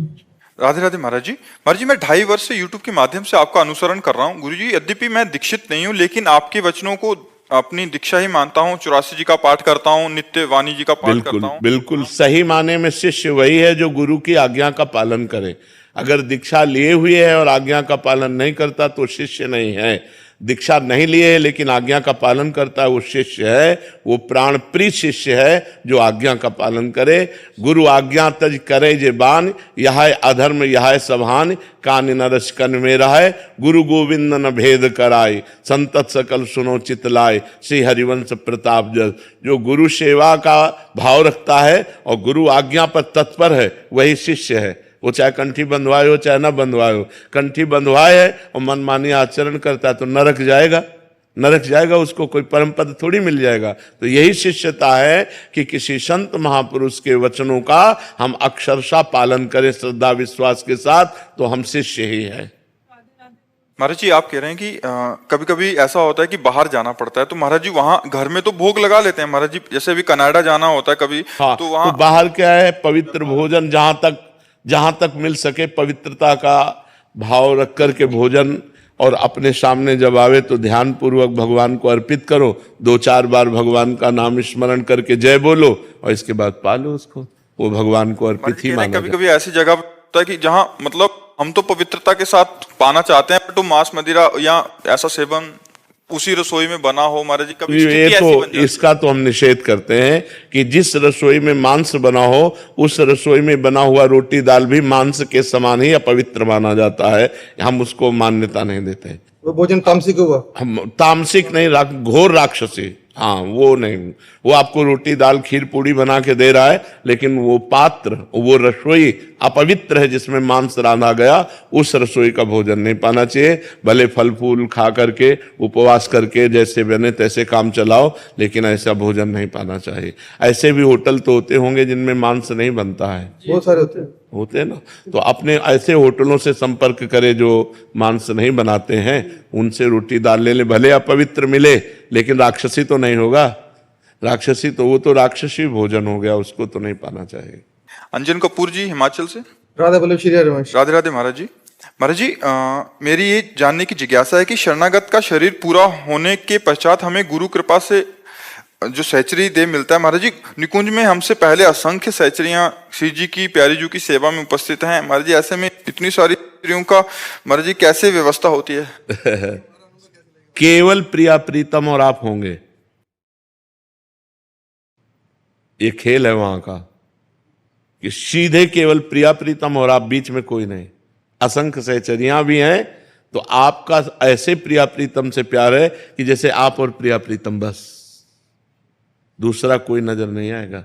राधे राधे महाराज जी। महाराज जी, मैं 2.5 वर्ष से YouTube के माध्यम से आपका अनुसरण कर रहा हूँ। गुरु जी, यद्यपि मैं दीक्षित नहीं हूँ, लेकिन आपके वचनों को अपनी दीक्षा ही मानता हूँ। 84 जी का पाठ करता हूँ, नित्य वाणी जी का पाठ करता हूँ। बिल्कुल सही माने में शिष्य वही है जो गुरु की आज्ञा का पालन करे। अगर दीक्षा लिए हुए है और आज्ञा का पालन नहीं करता तो शिष्य नहीं है। दीक्षा नहीं लिए है लेकिन आज्ञा का पालन करता है, वो शिष्य है, वो प्राण प्रिय शिष्य है जो आज्ञा का पालन करे। गुरु आज्ञा तज करे जे बान, यह अधर्म यह सबहान, कान नरस कन में रहे, गुरु गोविंद न भेद कराए, संतत सकल सुनो चितलाए, श्री हरिवंश प्रताप जस। जो गुरु सेवा का भाव रखता है और गुरु आज्ञा पर तत्पर है वही शिष्य है। वो चाहे कंठी बंधवाए हो चाहे ना बंधवाए हो, कंठी बंधवाए है और मनमानी आचरण करता है तो नरक जाएगा, नरक जाएगा, उसको कोई परम पद थोड़ी मिल जाएगा। तो यही शिष्यता है कि किसी संत महापुरुष के वचनों का हम अक्षरशः पालन करें श्रद्धा विश्वास के साथ, तो हम शिष्य ही है। महाराज जी, आप कह रहे हैं कि कभी कभी ऐसा होता है कि बाहर जाना पड़ता है, तो महाराज जी वहां घर में तो भोग लगा लेते हैं महाराज जी। जैसे अभी कनाडा जाना होता है कभी, हाँ, तो वहां तो बाहर क्या है, पवित्र भोजन जहां तक मिल सके पवित्रता का भाव रख करके भोजन, और अपने सामने जब आवे तो ध्यान पूर्वक भगवान को अर्पित करो। 2-4 बार भगवान का नाम स्मरण करके जय बोलो और इसके बाद पालो उसको, वो भगवान को अर्पित ही माना। कभी कभी ऐसी जगह होता है कि जहां मतलब हम तो पवित्रता के साथ पाना चाहते हैं, तो मांस मदिरा या ऐसा सेवन उसी रसोई में बना हो महाराज जी, कभी ये तो इसका तो हम निषेध करते हैं कि जिस रसोई में मांस बना हो उस रसोई में बना हुआ रोटी दाल भी मांस के समान ही अपवित्र माना जाता है। हम उसको मान्यता नहीं देते। वो भोजन तामसिक हुआ, हम तामसिक नहीं, घोर राक्षसी। हाँ, वो नहीं, वो आपको रोटी दाल खीर पूड़ी बना के दे रहा है, लेकिन वो पात्र, वो रसोई अपवित्र है जिसमें मांस रांधा गया, उस रसोई का भोजन नहीं पाना चाहिए। भले फल फूल खा करके उपवास करके जैसे बने तैसे काम चलाओ, लेकिन ऐसा भोजन नहीं पाना चाहिए। ऐसे भी होटल तो होते होंगे जिनमें मांस नहीं बनता है, बहुत सारे होते हैं ना। तो अपने ऐसे होटलों से संपर्क करे जो मांस नहीं बनाते हैं, उनसे रोटी दाल ले ले, भले अपवित्र मिले लेकिन राक्षसी तो नहीं होगा। राक्षसी तो वो तो राक्षसी भोजन हो गया, उसको तो नहीं पाना चाहिए। अंजन कपूर जी हिमाचल से। राधा बल्लभ श्री रमेश। राधे राधे महाराज जी। महाराज जी, मेरी ये जानने की जिज्ञासा है कि शरणागत का शरीर पूरा होने के पश्चात हमें गुरु कृपा से जो सहचरी देह मिलता है, महाराज जी निकुंज में हमसे पहले असंख्य सहचरियां श्री जी की प्यारी जी की सेवा में उपस्थित हैं। महाराज जी, ऐसे में इतनी सारी स्त्रियों का महाराज जी कैसे व्यवस्था होती है? केवल प्रिया प्रीतम और आप होंगे, ये खेल है वहां का, कि सीधे केवल प्रिया प्रीतम और आप, बीच में कोई नहीं। असंख्य सहचरियां भी हैं तो आपका ऐसे प्रिया प्रीतम से प्यार है कि जैसे आप और प्रिया प्रीतम, बस दूसरा कोई नजर नहीं आएगा।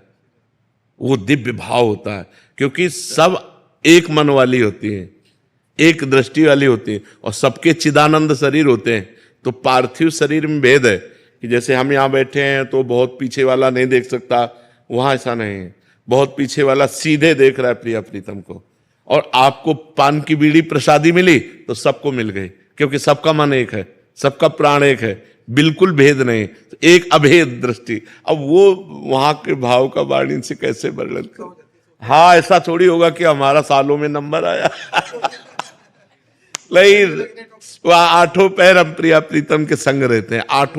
वो दिव्य भाव होता है, क्योंकि सब एक मन वाली होती है, एक दृष्टि वाली होती है, और सबके चिदानंद शरीर होते हैं। तो पार्थिव शरीर में भेद है कि जैसे हम यहाँ बैठे हैं तो बहुत पीछे वाला नहीं देख सकता, वहां ऐसा नहीं है। बहुत पीछे वाला सीधे देख रहा है प्रिया प्रीतम को। और आपको पान की बीड़ी प्रसादी मिली तो सबको मिल गई, क्योंकि सबका मन एक है, सबका प्राण एक है, बिल्कुल भेद नहीं, तो एक अभेद दृष्टि। अब वो वहां के भाव का वाणी से कैसे वर्णन कर। हाँ, ऐसा थोड़ी होगा कि हमारा सालों में नंबर आया नहीं, वह 8 पैर हम प्रिया प्रीतम के संग रहते हैं, 8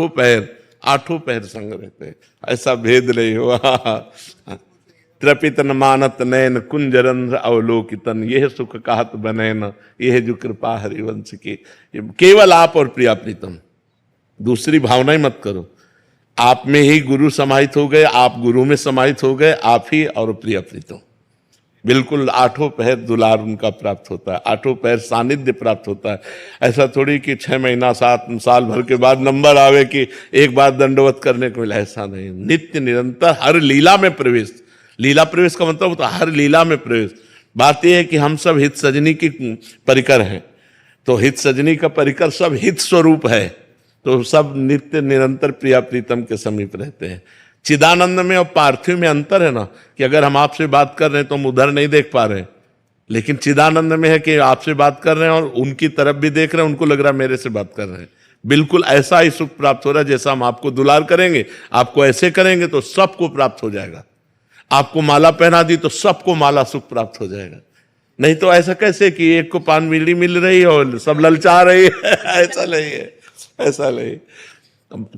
पैर संग रहते हैं, ऐसा भेद नहीं हुआ। त्रपितन मानत नयन कुंजरंध्र अवलोकितन, यह सुख कहत बनैन, यह जो कृपा हरिवंश की। केवल आप और प्रिया प्रीतम, दूसरी भावना ही मत करो। आप में ही गुरु समाहित हो गए, आप गुरु में समाहित हो गए, आप ही और प्रिया प्रीतम। बिल्कुल 8 पैर दुलार उनका प्राप्त होता है, 8 पैर सानिध्य प्राप्त होता है। ऐसा थोड़ी कि 6 महीना 7 साल भर के बाद नंबर आवे कि एक बार दंडवत करने को मिला, ऐसा नहीं। नित्य निरंतर हर लीला में प्रवेश। लीला प्रवेश का मतलब होता है हर लीला में प्रवेश। बात यह है कि हम सब हित सजनी की परिकर हैं, तो हित सजनी का परिकर सब हित स्वरूप है, तो सब नित्य निरंतर प्रिया प्रीतम के समीप रहते हैं। चिदानंद में और पार्थिव में अंतर है ना, कि अगर हम आपसे बात कर रहे हैं तो हम उधर नहीं देख पा रहे हैं, लेकिन चिदानंद में है कि आपसे बात कर रहे हैं और उनकी तरफ भी देख रहे हैं, उनको लग रहा है मेरे से बात कर रहे हैं। बिल्कुल ऐसा ही सुख प्राप्त हो रहा है। जैसा हम आपको दुलार करेंगे, आपको ऐसे करेंगे तो सबको प्राप्त हो जाएगा। आपको माला पहना दी तो सबको माला सुख प्राप्त हो जाएगा। नहीं तो ऐसा कैसे कि एक को पान बीड़ी मिल रही है और सब ललचा रही है ऐसा नहीं है, ऐसा नहीं।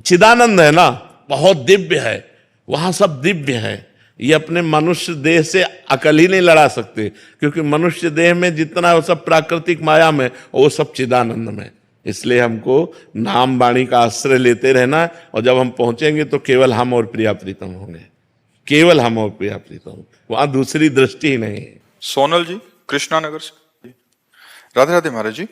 चिदानंद है ना, बहुत दिव्य है, वहां सब दिव्य है। ये अपने मनुष्य देह से अकल ही नहीं लड़ा सकते, क्योंकि मनुष्य देह में जितना है वो सब प्राकृतिक माया में, वो सब चिदानंद में। इसलिए हमको नाम वाणी का आश्रय लेते रहना है, और जब हम पहुंचेंगे तो केवल हम और प्रिया प्रीतम होंगे, केवल हम और प्रिया प्रीतम, वहां दूसरी दृष्टि ही नहीं है। सोनल जी कृष्णा नगर से। राधे राधे महाराज जी।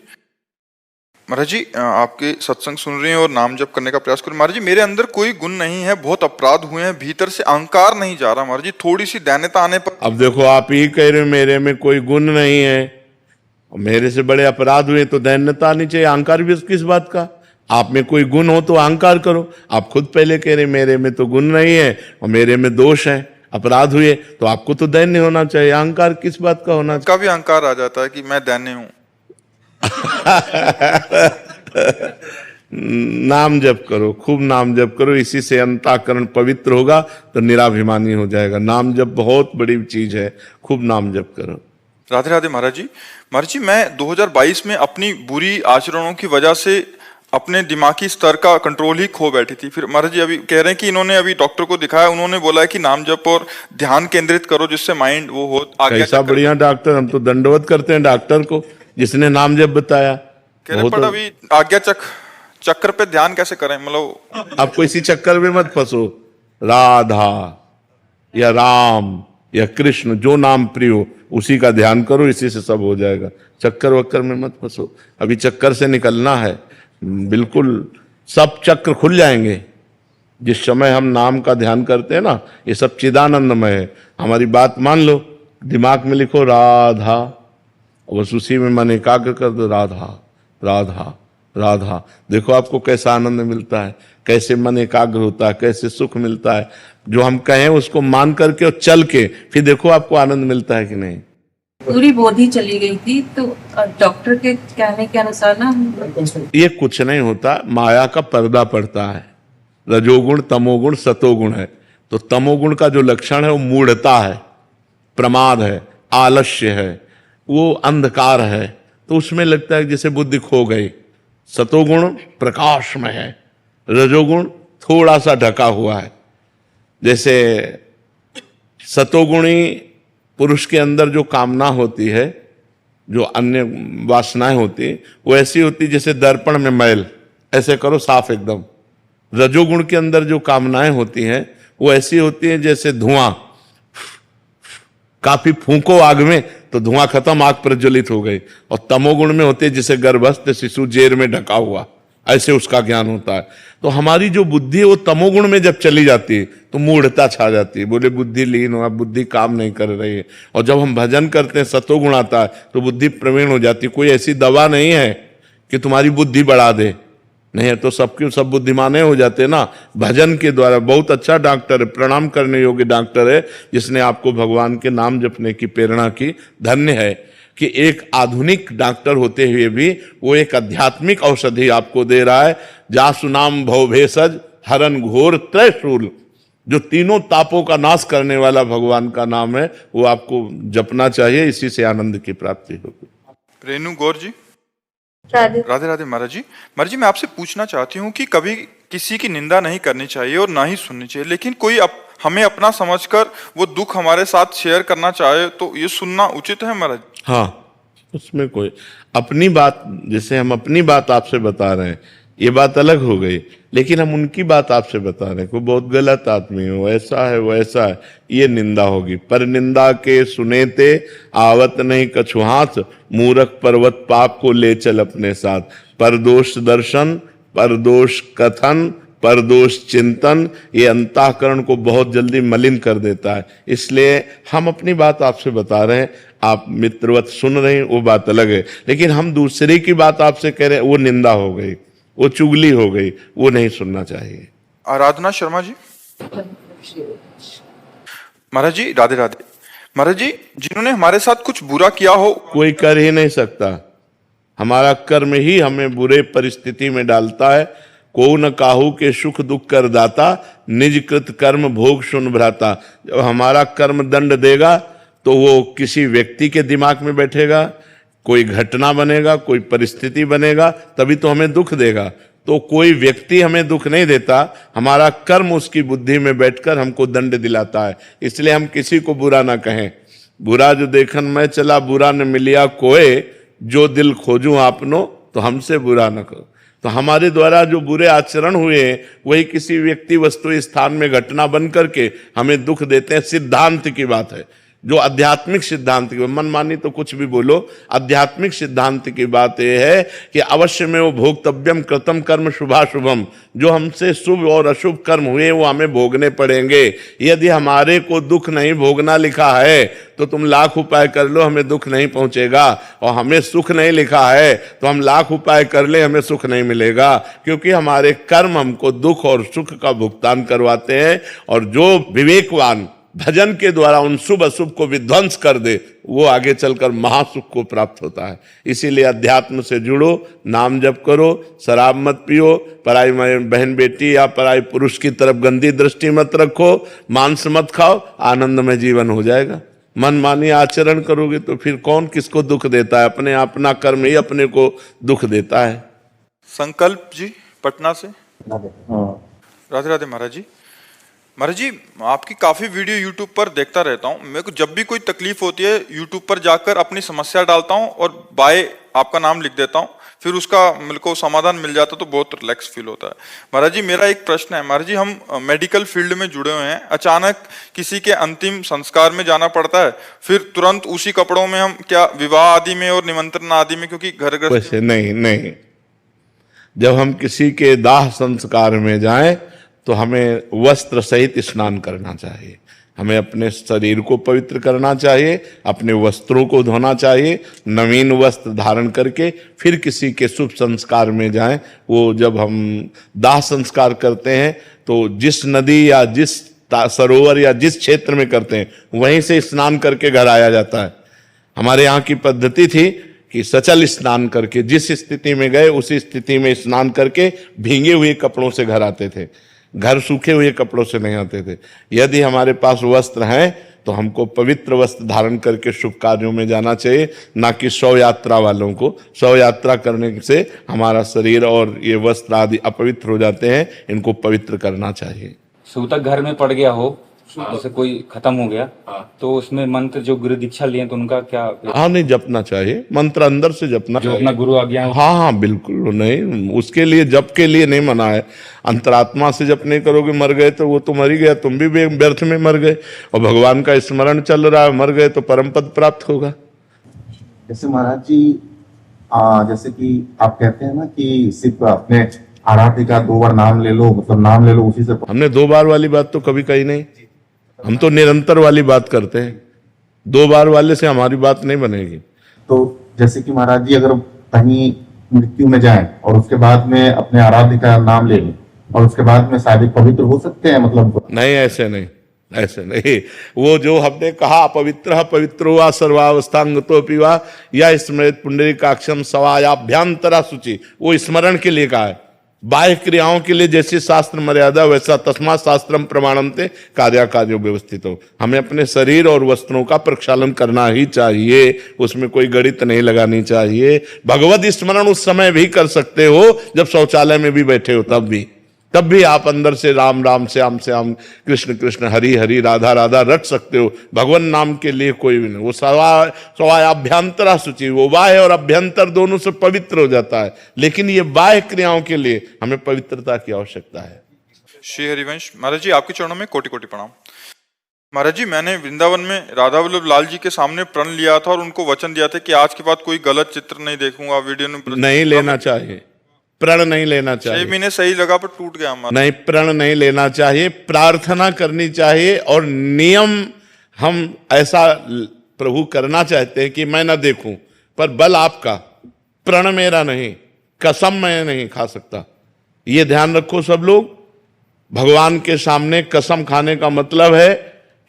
महाराज जी आपके सत्संग सुन रहे हैं और नाम जप करने का प्रयास कर। महाराज जी मेरे अंदर कोई गुण नहीं है, बहुत अपराध हुए हैं, भीतर से अहंकार नहीं जा रहा महाराज जी, थोड़ी सी दैन्यता आने पर। अब देखो, आप ही कह रहे हो मेरे में कोई गुण नहीं है, मेरे से बड़े अपराध हुए तो दैन्यता आनी चाहिए, अहंकार भी किस बात का। आप में कोई गुण हो तो अहंकार करो। आप खुद पहले कह रहे मेरे में तो गुण नहीं है और मेरे में दोष है, अपराध हुए, तो आपको तो दैन्य होना चाहिए, अहंकार किस बात का होना चाहिए। का भी अहंकार आ जाता है कि मैं दैन्य हूं। नाम जप करो, खूब नाम जप करो, इसी से अंतःकरण पवित्र होगा तो निराभिमानी हो जाएगा। नाम जप बहुत बड़ी चीज है, खूब नाम जप करो। राधे राधे महाराज जी। महाराज जी मैं 2022 में अपनी बुरी आचरणों की वजह से अपने दिमागी स्तर का कंट्रोल ही खो बैठी थी। फिर महाराज जी अभी कह रहे हैं कि इन्होंने अभी डॉक्टर को दिखाया, उन्होंने बोला है कि नाम जप और ध्यान केंद्रित करो जिससे माइंड वो हो आगे। कैसा बढ़िया डॉक्टर, हम तो दंडवत करते हैं डॉक्टर को जिसने नाम जप बताया। कह रहे पर अभी आज्ञा चक्र पे ध्यान कैसे करें, मतलब आपको इसी चक्कर में मत फंसो। राधा या राम या कृष्ण, जो नाम प्रिय हो उसी का ध्यान करो, इसी से सब हो जाएगा। चक्कर वक्कर में मत फंसो, अभी चक्कर से निकलना है। बिल्कुल सब चक्र खुल जाएंगे जिस समय हम नाम का ध्यान करते हैं ना। ये सब चिदानंदमय है। हमारी बात मान लो, दिमाग में लिखो राधा, बस उसी में मन एकाग्र कर दो, राधा राधा राधा। देखो आपको कैसा आनंद मिलता है, कैसे मन एकाग्र होता है, कैसे सुख मिलता है। जो हम कहें उसको मान करके और चल के फिर देखो आपको आनंद मिलता है कि नहीं। पूरी बोधी चली गई थी, तो डॉक्टर के कहने के अनुसार ना ये कुछ नहीं होता, माया का पर्दा पड़ता है। रजोगुण तमोगुण सतोगुण है, तो तमोगुण का जो लक्षण है वो मूढ़ता है, प्रमाद है, आलस्य है, वो अंधकार है, तो उसमें लगता है जैसे बुद्धि खो गई। सतोगुण प्रकाश में है, रजोगुण थोड़ा सा ढका हुआ है। जैसे सतोगुणी पुरुष के अंदर जो कामना होती है, जो अन्य वासनाएं होती, वो ऐसी होती जैसे दर्पण में मैल, ऐसे करो साफ एकदम। रजोगुण के अंदर जो कामनाएं होती हैं वो ऐसी होती हैं जैसे धुआं, काफी फूंको आग में तो धुआं खत्म, आग प्रज्वलित हो गई। और तमोगुण में होते जैसे गर्भस्थ शिशु जेर में ढका हुआ, ऐसे उसका ज्ञान होता है। तो हमारी जो बुद्धि है वो तमोगुण में जब चली जाती है तो मूढ़ता छा जाती है, बोले बुद्धि लीन हो, बुद्धि काम नहीं कर रही है। और जब हम भजन करते हैं सतोगुण आता है तो बुद्धि प्रवीण हो जाती है। कोई ऐसी दवा नहीं है कि तुम्हारी बुद्धि बढ़ा दे, नहीं है तो सबके सब बुद्धिमाने हो जाते ना भजन के द्वारा। बहुत अच्छा डॉक्टर है, प्रणाम करने योग्य डॉक्टर है, जिसने आपको भगवान के नाम जपने की प्रेरणा की। धन्य है कि एक आधुनिक डॉक्टर होते हुए भी वो एक आध्यात्मिक औषधि आपको दे रहा है। जासु नाम भव भेषज हरन घोर त्रयशूल, जो तीनों तापों का नाश करने वाला भगवान का नाम है, वो आपको जपना चाहिए, इसी से आनंद की प्राप्ति होगी। रेणु गौर जी। राधे राधे राधे महाराज जी। महाराज जी मैं आपसे पूछना चाहती हूँ कि कभी किसी की निंदा नहीं करनी चाहिए और ना ही सुननी चाहिए, लेकिन कोई हमें अपना समझकर वो दुख हमारे साथ शेयर करना चाहे तो ये सुनना उचित है महाराज? हाँ, उसमें कोई अपनी बात, जैसे हम अपनी बात आपसे बता रहे हैं, ये बात अलग हो गई, लेकिन हम उनकी बात आपसे बता रहे हैं, कोई बहुत गलत आदमी हो, ऐसा है वो ऐसा है, ये निंदा होगी। पर निंदा के सुने ते आवत नहीं कछु हाथ, मूरख पर्वत पाप को ले चल अपने साथ। पर दोष दर्शन, पर दोष कथन, परदोष चिंतन ये अंतःकरण को बहुत जल्दी मलिन कर देता है। इसलिए हम अपनी बात आपसे बता रहे हैं, आप मित्रवत सुन रहे हैं, वो बात अलग है, लेकिन हम दूसरे की बात आपसे कह रहे हैं, वो निंदा हो गई, वो चुगली हो गई, वो नहीं सुनना चाहिए। आराधना शर्मा जी। महाराज जी राधे राधे। महाराज जी, जिन्होंने हमारे साथ कुछ बुरा किया हो, कोई कर ही नहीं सकता, हमारा कर्म ही हमें बुरे परिस्थिति में डालता है। को न काहू के सुख दुख कर दाता, निज कृत कर्म भोग सुन भ्राता। जब हमारा कर्म दंड देगा तो वो किसी व्यक्ति के दिमाग में बैठेगा, कोई घटना बनेगा, कोई परिस्थिति बनेगा, तभी तो हमें दुख देगा। तो कोई व्यक्ति हमें दुख नहीं देता, हमारा कर्म उसकी बुद्धि में बैठकर हमको दंड दिलाता है। इसलिए हम किसी को बुरा ना कहें। बुरा जो देखन मैं चला, बुरा न मिलिया कोय, जो दिल खोजूं आपनो, तो हमसे बुरा न करो। तो हमारे द्वारा जो बुरे आचरण हुए हैं वही किसी व्यक्ति वस्तु स्थान में घटना बन करके हमें दुख देते हैं। सिद्धांत की बात है, जो आध्यात्मिक सिद्धांत की, मनमानी तो कुछ भी बोलो, आध्यात्मिक सिद्धांत की बात यह है कि अवश्य में वो भोक्तव्यम कृतम कर्म शुभाशुभम, जो हमसे शुभ और अशुभ कर्म हुए वो हमें भोगने पड़ेंगे। यदि हमारे को दुख नहीं भोगना लिखा है तो तुम लाख उपाय कर लो, हमें दुख नहीं पहुंचेगा, और हमें सुख नहीं लिखा है तो हम लाख उपाय कर ले, हमें सुख नहीं मिलेगा, क्योंकि हमारे कर्म हमको दुख और सुख का भुगतान करवाते हैं। और जो विवेकवान भजन के द्वारा उन शुभ अशुभ को विध्वंस कर दे, वो आगे चलकर महासुख को प्राप्त होता है। इसीलिए अध्यात्म से जुड़ो, नाम जप करो, शराब मत पियो, पराई बहन बेटी या पराई पुरुष की तरफ गंदी दृष्टि मत रखो, मांस मत खाओ, आनंदमय जीवन हो जाएगा। मनमानी आचरण करोगे तो फिर कौन किसको दुख देता है? अपना कर्म ही अपने को दुख देता है। संकल्प जी पटना से। राधे राधे महाराज जी। महाराज जी, आपकी काफी वीडियो यूट्यूब पर देखता रहता हूँ। मेरे को जब भी कोई तकलीफ होती है यूट्यूब पर जाकर अपनी समस्या डालता हूँ और बाय आपका नाम लिख देता हूँ, फिर उसका मेरे को समाधान मिल जाता तो बहुत रिलैक्स फील होता है। महाराज जी, मेरा एक प्रश्न है। महाराज जी, हम मेडिकल फील्ड में जुड़े हुए हैं, अचानक किसी के अंतिम संस्कार में जाना पड़ता है, फिर तुरंत उसी कपड़ों में हम क्या विवाह आदि में और निमंत्रण आदि में, क्योंकि घर वैसे नहीं, जब हम किसी के दाह संस्कार में जाएं तो हमें वस्त्र सहित स्नान करना चाहिए, हमें अपने शरीर को पवित्र करना चाहिए, अपने वस्त्रों को धोना चाहिए, नवीन वस्त्र धारण करके फिर किसी के शुभ संस्कार में जाएं। वो जब हम दाह संस्कार करते हैं तो जिस नदी या जिस सरोवर या जिस क्षेत्र में करते हैं वहीं से स्नान करके घर आया जाता है। हमारे यहाँ की पद्धति थी कि सचल स्नान करके जिस स्थिति में गए उसी स्थिति में स्नान करके भींगे हुए कपड़ों से घर आते थे, घर सूखे हुए कपड़ों से नहीं आते थे। यदि हमारे पास वस्त्र हैं तो हमको पवित्र वस्त्र धारण करके शुभ कार्यों में जाना चाहिए, ना कि शव यात्रा वालों को। शव यात्रा करने से हमारा शरीर और ये वस्त्र आदि अपवित्र हो जाते हैं, इनको पवित्र करना चाहिए। सूतक घर में पड़ गया हो, जैसे कोई खत्म हो गया, तो उसमें मंत्र जो गुरु दीक्षा लिए तो उनका क्या? हाँ, नहीं जपना चाहिए, मंत्र अंदर से जपना जो अपना गुरु आज्ञा। हाँ, बिल्कुल नहीं, उसके लिए जप के लिए नहीं मना है। अंतरात्मा से जप नहीं करोगे, मर गए तो वो तो मर ही गया, तुम भी व्यर्थ में मर गए, और भगवान का स्मरण चल रहा है, मर गए तो परम पद प्राप्त होगा। जैसे महाराज जी, जैसे कि आप कहते हैं ना कि सिर्फ अपने आराध्य का 2 बार नाम ले लो, मतलब नाम ले लो उसी से। हमने 2 बार वाली बात तो कभी कही नहीं, हम तो निरंतर वाली बात करते हैं। 2 बार वाले से हमारी बात नहीं बनेगी। तो जैसे कि महाराज जी, अगर कहीं मृत्यु में जाएं और उसके बाद में अपने आराध्य का नाम ले लें और उसके बाद में शायद पवित्र हो सकते हैं, मतलब नहीं, ऐसे नहीं। वो जो हमने कहा पवित्र पवित्रो वा सर्वावस्थांगतो पिवा या स्मृत पुंडरीकाक्षम सवायाभ्यांतरा शुचि, वो स्मरण के लिए कहा है। बाह्य क्रियाओं के लिए जैसी शास्त्र मर्यादा वैसा तस्मात् शास्त्रम प्रमाणन्ते कार्याकार्यो व्यवस्थितो। हमें अपने शरीर और वस्त्रों का प्रक्षालन करना ही चाहिए, उसमें कोई गणित नहीं लगानी चाहिए। भगवत स्मरण उस समय भी कर सकते हो जब शौचालय में भी बैठे हो, तब भी आप अंदर से राम राम श्याम श्याम कृष्ण कृष्ण हरि हरि राधा राधा रट सकते हो। भगवान नाम के लिए कोई भी नहीं। वो सवायाभ्यंतरा शुचि, वो बाह्य और अभ्यंतर दोनों से पवित्र हो जाता है, लेकिन ये बाह्य क्रियाओं के लिए हमें पवित्रता की आवश्यकता है। श्री हरिवंश महाराज जी, आपके चरणों में कोटि कोटि प्रणाम। महाराज जी, मैंने वृंदावन में राधा वल्लभ लाल जी के सामने प्रण लिया था और उनको वचन दिया था कि आज के बाद कोई गलत चित्र नहीं देखूंगा, वीडियो नहीं लेना चाहिए। प्रण नहीं लेना 6 चाहिए, महीने सही लगा पर टूट गया हमारा। नहीं प्रण नहीं लेना चाहिए, प्रार्थना करनी चाहिए। और नियम हम ऐसा प्रभु करना चाहते हैं कि मैं ना देखूं, पर बल आपका, प्रण मेरा नहीं, कसम मैं नहीं खा सकता। ये ध्यान रखो सब लोग। भगवान के सामने कसम खाने का मतलब है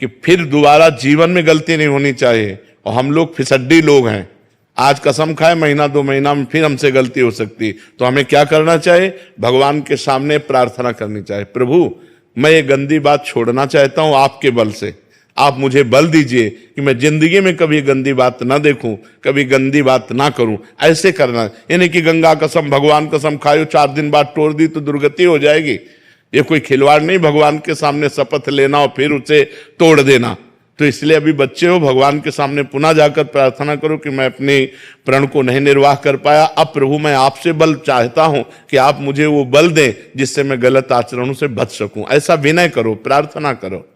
कि फिर दोबारा जीवन में गलती नहीं होनी चाहिए। और हम लोग फिसड्डी लोग हैं, आज कसम खाए, महीना 2 महीना में फिर हमसे गलती हो सकती। तो हमें क्या करना चाहिए? भगवान के सामने प्रार्थना करनी चाहिए, प्रभु मैं ये गंदी बात छोड़ना चाहता हूं आपके बल से, आप मुझे बल दीजिए कि मैं जिंदगी में कभी गंदी बात ना देखूं, कभी गंदी बात ना करूं। ऐसे करना, यानी कि गंगा कसम, भगवान कसम खायो, 4 दिन बाद तोड़ दी तो दुर्गति हो जाएगी। ये कोई खिलवाड़ नहीं, भगवान के सामने शपथ लेना और फिर उसे तोड़ देना। तो इसलिए अभी बच्चे हो, भगवान के सामने पुनः जाकर प्रार्थना करो कि मैं अपने प्रण को नहीं निर्वाह कर पाया, अब प्रभु मैं आपसे बल चाहता हूं कि आप मुझे वो बल दें जिससे मैं गलत आचरणों से बच सकूं। ऐसा विनय करो, प्रार्थना करो।